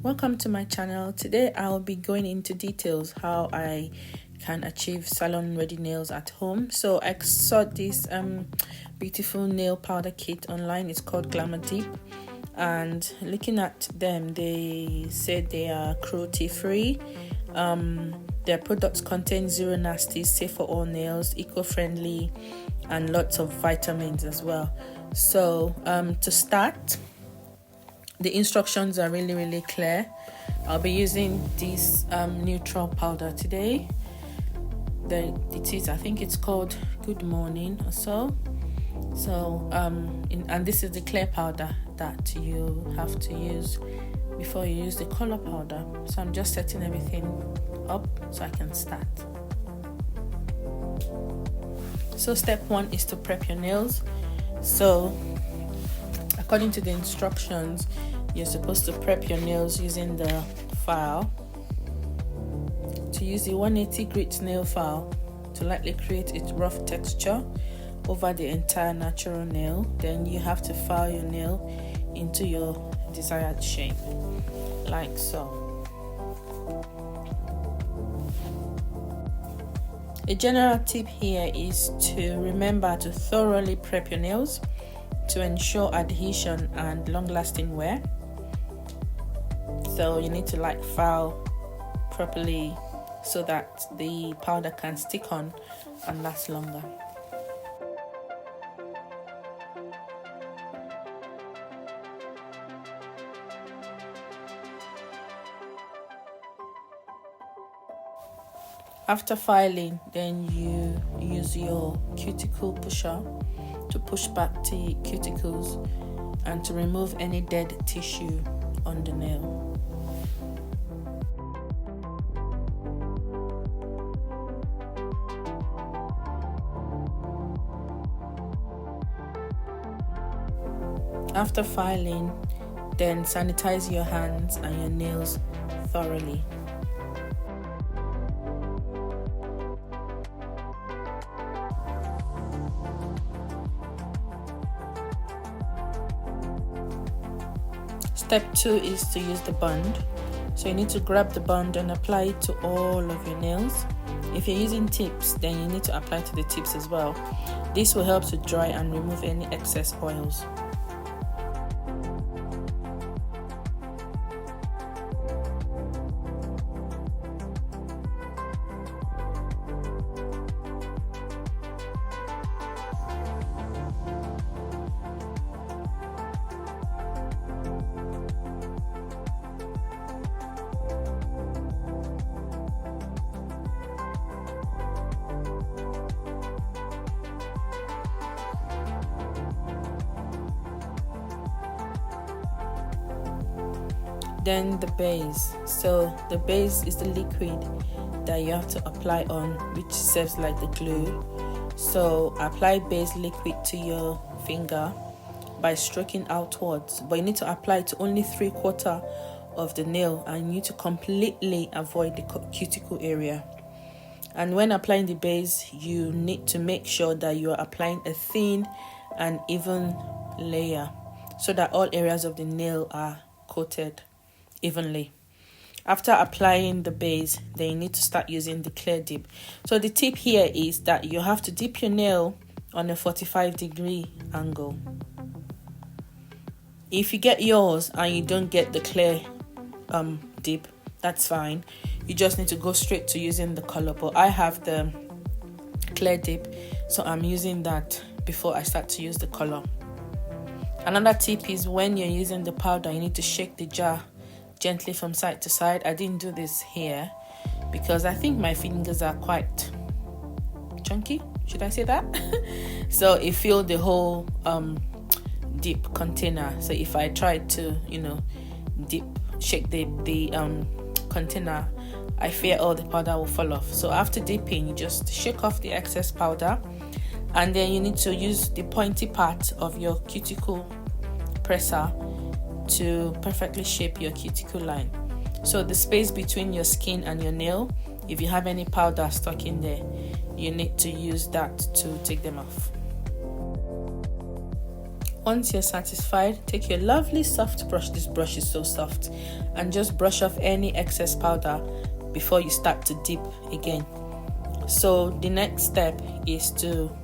Welcome to my channel. Today I'll be going into details how I can achieve salon ready nails at home. So I saw this beautiful nail powder kit online. It's called GLAMRDiP, and looking at them, they said they are cruelty-free. Their products contain zero nasties, safe for all nails, eco-friendly, and lots of vitamins as well. So to start, the instructions are really clear. I'll be using this neutral powder today. I think it's called Good Morning or so. And this is the clear powder that you have to use before you use the color powder. So I'm just setting everything up so I can start. So step 1 is to prep your nails. So according to the instructions, you're supposed to prep your nails using the file. To use the 180 grit nail file to lightly create a rough texture over the entire natural nail, then you have to file your nail into your desired shape, like so. A general tip here is to remember to thoroughly prep your nails to ensure adhesion and long-lasting wear. So you need to file properly so that the powder can stick on and last longer. After filing, then you use your cuticle pusher to push back the cuticles and to remove any dead tissue on the nail. After filing, then sanitize your hands and your nails thoroughly. Step 2 is to use the bond. So you need to grab the bond and apply it to all of your nails. If you're using tips, then you need to apply to the tips as well. This will help to dry and remove any excess oils. Then the base. So the base is the liquid that you have to apply on, which serves like the glue. So apply base liquid to your finger by stroking outwards, but you need to apply to only 3/4 of the nail, and you need to completely avoid the cuticle area. And when applying the base, you need to make sure that you are applying a thin and even layer so that all areas of the nail are coated evenly. After applying the base, then you need to start using the clear dip. So the tip here is that you have to dip your nail on a 45-degree angle. If you get yours and you don't get the clear dip, that's fine. You just need to go straight to using the color, but I have the clear dip, so I'm using that before I start to use the color. Another tip is when you're using the powder, you need to shake the jar gently from side to side. I didn't do this here because I think my fingers are quite chunky, should I say that? So it filled the whole dip container. So if I try to shake the container, I fear all the powder will fall off. So after dipping, you just shake off the excess powder, and then you need to use the pointy part of your cuticle presser to perfectly shape your cuticle line. So the space between your skin and your nail, if you have any powder stuck in there, you need to use that to take them off. Once you're satisfied, take your lovely soft brush, this brush is so soft, and just brush off any excess powder before you start to dip again. So the next step is to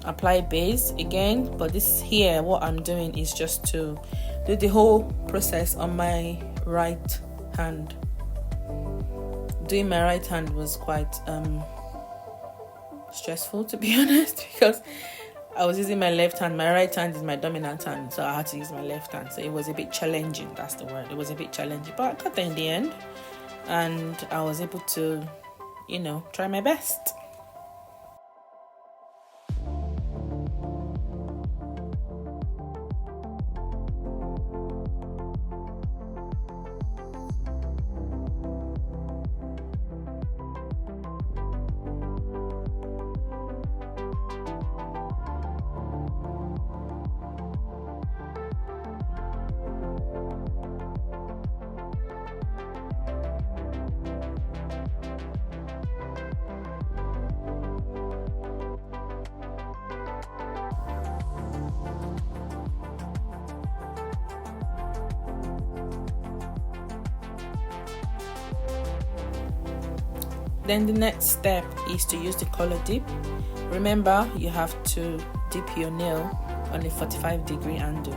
apply base again, but this here, what I'm doing is just to do the whole process on my right hand. Doing my right hand was quite stressful, to be honest, because I was using my left hand. My right hand is my dominant hand, so I had to use my left hand. So it was a bit challenging, that's the word. It was a bit challenging, but I got there in the end, and I was able to, try my best. Then the next step is to use the color dip. Remember, you have to dip your nail on a 45-degree angle.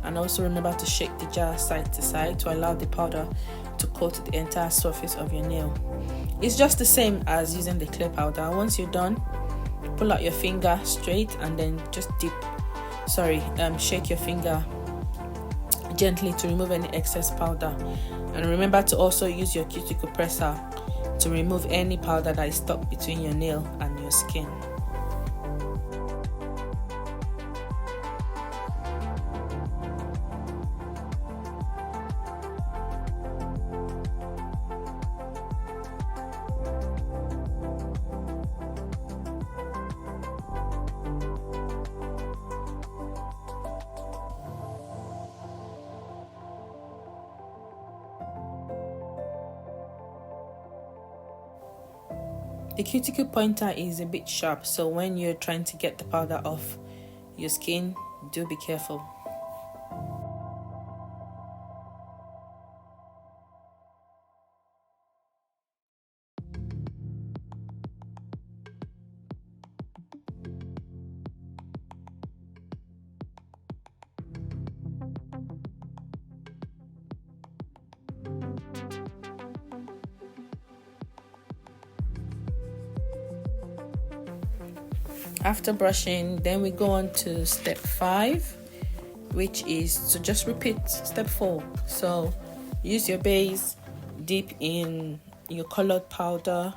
And also remember to shake the jar side to side to allow the powder to coat the entire surface of your nail. It's just the same as using the clear powder. Once you're done, pull out your finger straight and then just shake your finger gently to remove any excess powder. And remember to also use your cuticle presser to remove any powder that is stuck between your nail and your skin. The cuticle pointer is a bit sharp, so when you're trying to get the powder off your skin, do be careful. After brushing, then we go on to step 5, which is to just repeat step 4. So use your base, dip in your colored powder,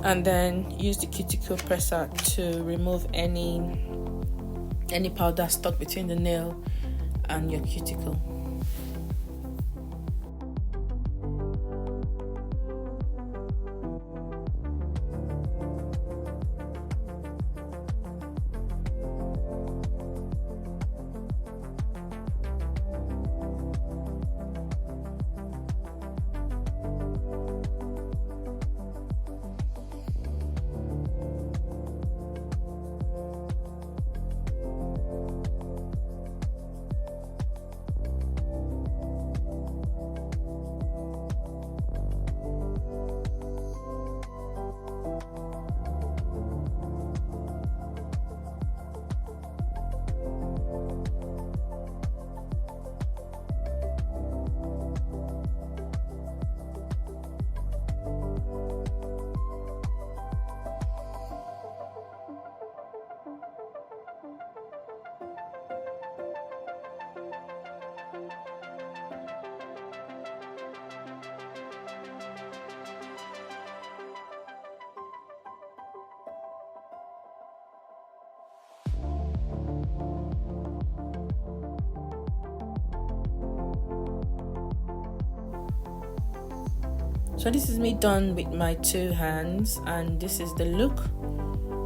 and then use the cuticle presser to remove any powder stuck between the nail and your cuticle. So this is me done with my 2 hands, and this is the look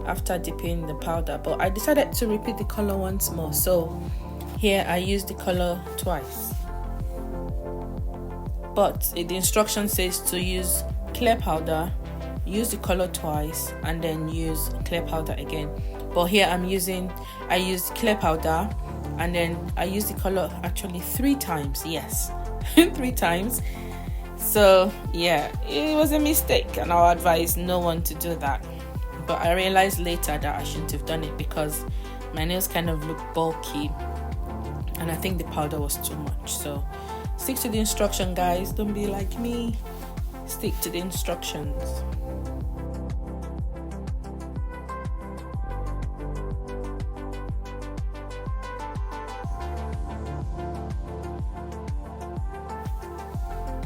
after dipping the powder. But I decided to repeat the color once more, so here I used the color twice. But the instruction says to use clear powder, use the color twice, and then use clear powder again. But here I used clear powder, and then I used the color actually 3 times. Yes, 3 times. So yeah, it was a mistake, and I'll advise no one to do that. But I realized later that I shouldn't have done it because my nails kind of look bulky, and I think the powder was too much. So stick to the instruction, guys. Don't be like me. Stick to the instructions.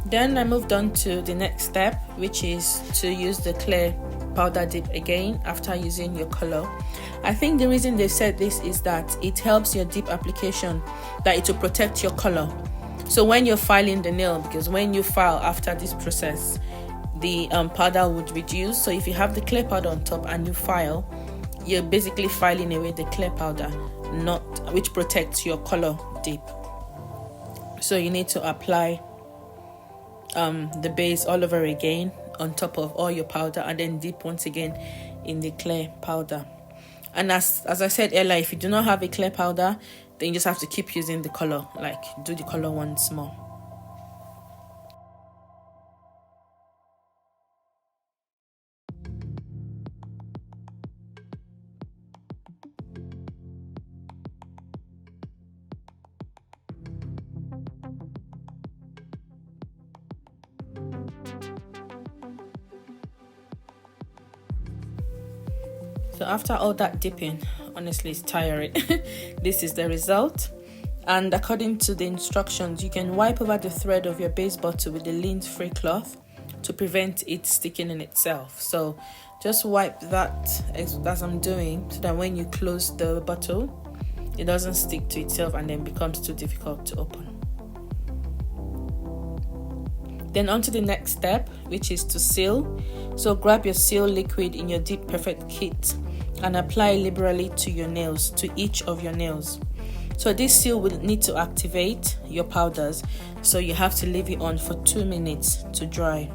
Then I moved on to the next step, which is to use the clear powder dip again after using your color. I think the reason they said this is that it helps your dip application, that it will protect your color. So when you're filing the nail, because when you file after this process, the powder would reduce. So if you have the clear powder on top and you file, you're basically filing away the clear powder, which protects your color dip. So you need to apply the base all over again on top of all your powder, and then dip once again in the clear powder. And as I said earlier, if you do not have a clear powder, then you just have to keep using the color, like do the color once more. So after all that dipping, honestly it's tiring. This is the result, and according to the instructions, you can wipe over the thread of your base bottle with a lint-free cloth to prevent it sticking in itself. So just wipe that as I'm doing, so that when you close the bottle, it doesn't stick to itself and then becomes too difficult to open. Then on to the next step, which is to seal. So grab your seal liquid in your Dip Perfect kit and apply liberally to your nails, to each of your nails. So this seal will need to activate your powders, so you have to leave it on for 2 minutes to dry.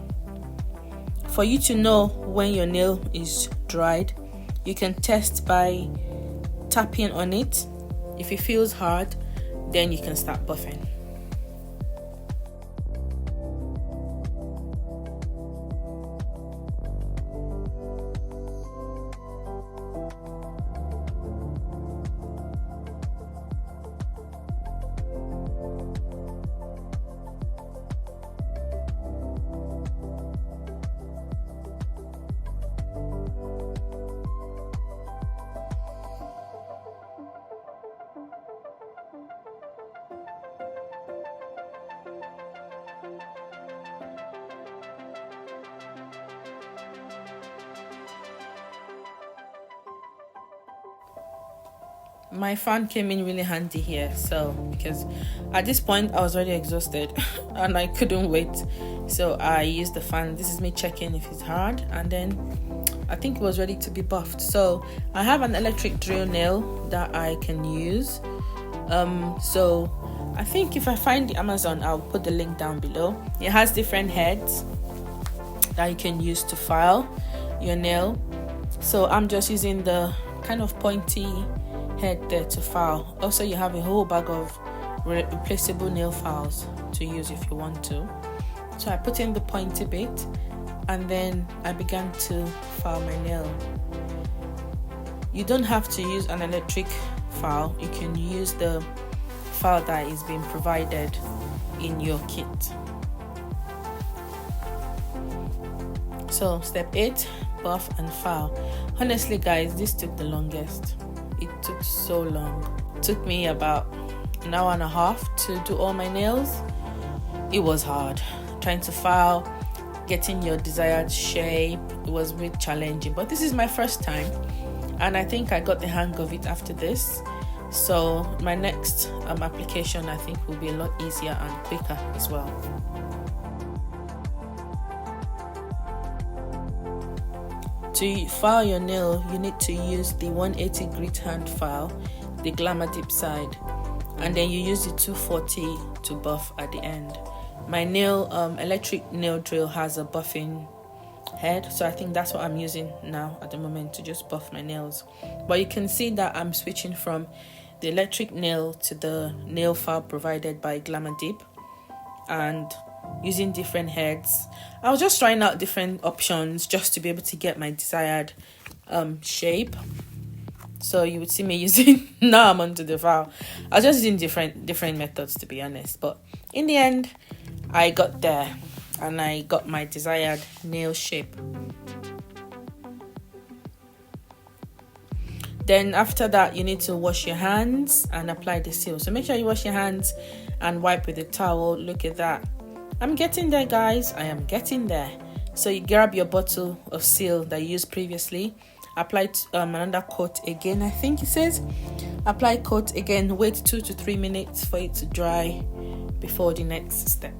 For you to know when your nail is dried, you can test by tapping on it. If it feels hard, then you can start buffing. My fan came in really handy here, so because at this point I was already exhausted and I couldn't wait, so I used the fan. This is me checking if it's hard, and then I think it was ready to be buffed. So I have an electric drill nail that I can use. So I think if I find the Amazon, I'll put the link down below. It has different heads that you can use to file your nail. So I'm just using the kind of pointy head there to file. Also, you have a whole bag of replaceable nail files to use if you want to. So I put in the pointy bit, and then I began to file my nail. You don't have to use an electric file. You can use the file that is being provided in your kit. So step 8, buff and file. Honestly guys, this took the longest. It took so long. It took me about an hour and a half to do all my nails. It was hard trying to file, getting your desired shape. It was really challenging, but this is my first time, and I think I got the hang of it after this. So my next application, I think, will be a lot easier and quicker as well. To file your nail, you need to use the 180 grit hand file, the GLAMRDiP side, and then you use the 240 to buff at the end. My nail electric nail drill has a buffing head, so I think that's what I'm using now at the moment to just buff my nails. But you can see that I'm switching from the electric nail to the nail file provided by GLAMRDiP and using different heads. I was just trying out different options just to be able to get my desired shape. So you would see me using, now I'm onto the file. I was just using different methods, to be honest, but in the end I got there and I got my desired nail shape. Then after that, you need to wash your hands and apply the seal. So make sure you wash your hands and wipe with a towel. Look at that. I'm getting there, guys. I am getting there. So you grab your bottle of seal that you used previously, apply another coat again. I think it says apply coat again, wait 2 to 3 minutes for it to dry before the next step.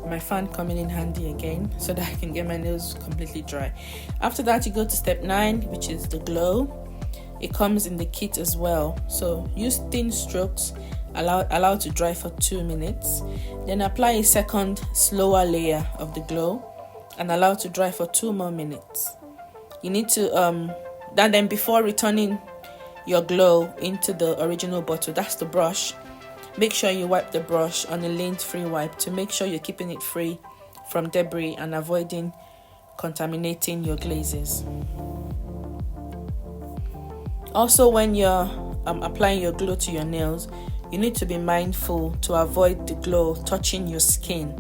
My fan coming in handy again so that I can get my nails completely dry. After that, you go to step 9, which is the glow. It comes in the kit as well, so use thin strokes, allow to dry for 2 minutes, then apply a second slower layer of the glow and allow to dry for 2 more minutes. You need to then before returning your glow into the original bottle, that's the brush, make sure you wipe the brush on a lint-free wipe to make sure you're keeping it free from debris and avoiding contaminating your glazes. Also, when you're applying your glow to your nails, you need to be mindful to avoid the glow touching your skin,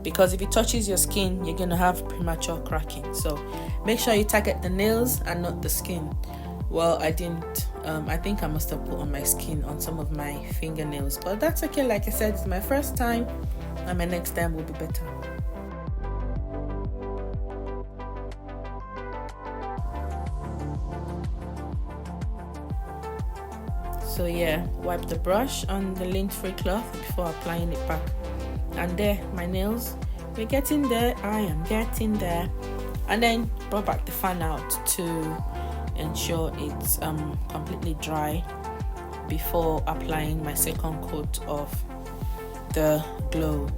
because if it touches your skin, you're going to have premature cracking. So make sure you target the nails and not the skin. Well, I didn't. I think I must have put on my skin on some of my fingernails, but that's okay. Like I said, it's my first time and my next time will be better. So yeah, wipe the brush on the lint-free cloth before applying it back. And there, my nails, we're getting there. I am getting there. And then brought back the fan out to ensure it's completely dry before applying my second coat of the glow.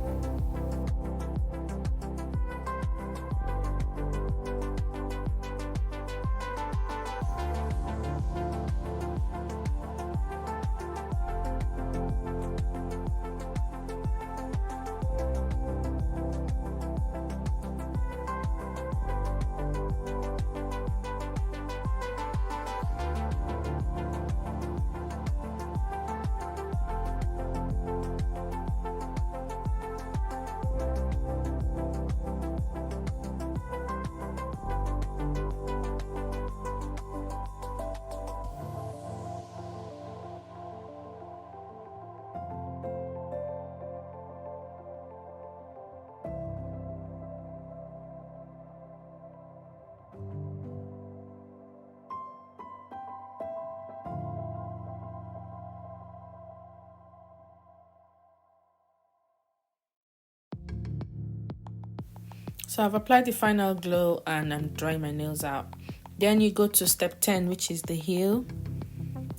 So I've applied the final glow and I'm drying my nails out. Then you go to step 10, which is the heel.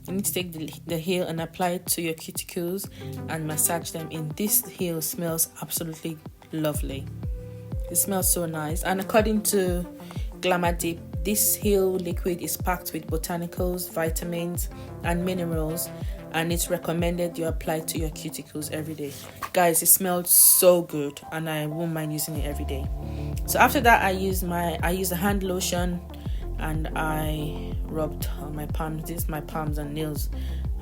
You need to take the heel and apply it to your cuticles and massage them in. This heel smells absolutely lovely. It smells so nice. And according to GLAMRDiP, this heel liquid is packed with botanicals, vitamins, and minerals, and it's recommended you apply to your cuticles every day. Guys, it smells so good and I won't mind using it every day. So after that, I use a hand lotion and I rubbed on my palms. My palms and nails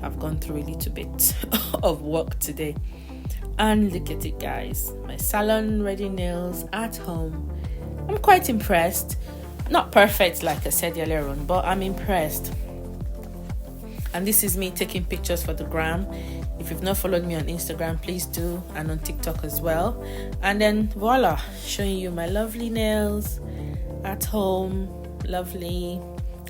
have gone through a little bit of work today. And look at it, guys, my salon ready nails at home. I'm quite impressed. Not perfect like I said earlier on, but I'm impressed. And this is me taking pictures for the gram. If you've not followed me on Instagram, please do, and on TikTok as well. And then voila, showing you my lovely nails at home. Lovely.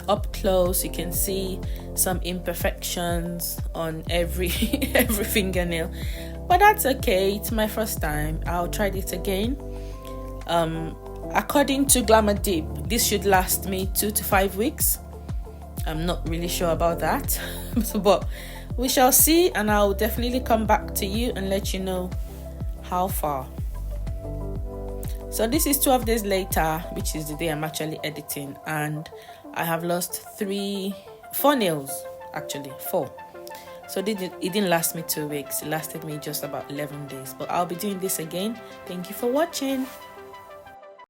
Up close, you can see some imperfections on every fingernail, but that's okay. It's my first time. I'll try this again. According to GLAMRDiP, this should last me 2 to 5 weeks. I'm not really sure about that, but we shall see, and I'll definitely come back to you and let you know how far. So this is 12 days later, which is the day I'm actually editing, and I have lost 4 nails, actually 4. So it didn't last me 2 weeks. It lasted me just about 11 days, but I'll be doing this again. Thank you for watching.